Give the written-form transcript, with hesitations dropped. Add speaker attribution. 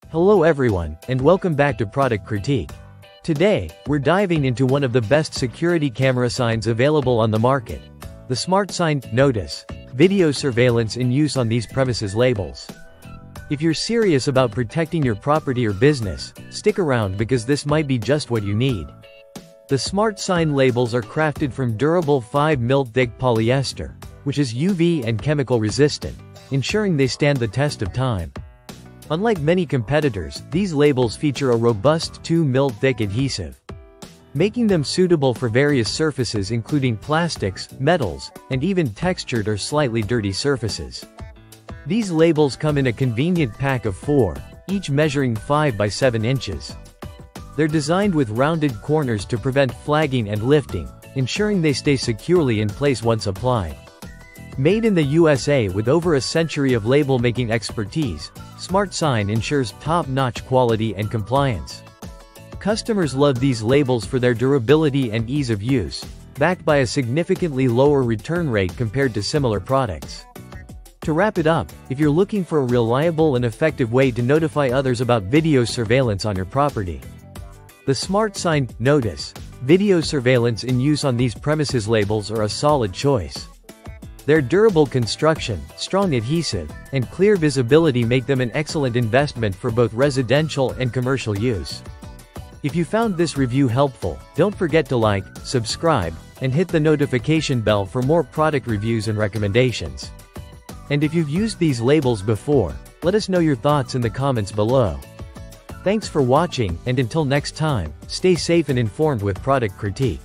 Speaker 1: Hello everyone, and welcome back to Product Critique. Today, we're diving into one of the best security camera signs available on the market. The SmartSign Notice Video Surveillance in Use on These Premises labels. If you're serious about protecting your property or business, stick around because this might be just what you need. The SmartSign labels are crafted from durable 5mm thick polyester, which is UV and chemical resistant, ensuring they stand the test of time. Unlike many competitors, these labels feature a robust 2mm thick adhesive, making them suitable for various surfaces including plastics, metals, and even textured or slightly dirty surfaces. These labels come in a convenient pack of 4, each measuring 5 by 7 inches. They're designed with rounded corners to prevent flagging and lifting, ensuring they stay securely in place once applied. Made in the USA with over a century of label-making expertise, SmartSign ensures top-notch quality and compliance. Customers love these labels for their durability and ease of use, backed by a significantly lower return rate compared to similar products. To wrap it up, if you're looking for a reliable and effective way to notify others about video surveillance on your property, the SmartSign Notice Video Surveillance in Use on These Premises labels are a solid choice. Their durable construction, strong adhesive, and clear visibility make them an excellent investment for both residential and commercial use. If you found this review helpful, don't forget to like, subscribe, and hit the notification bell for more product reviews and recommendations. And if you've used these labels before, let us know your thoughts in the comments below. Thanks for watching, and until next time, stay safe and informed with Product Critique.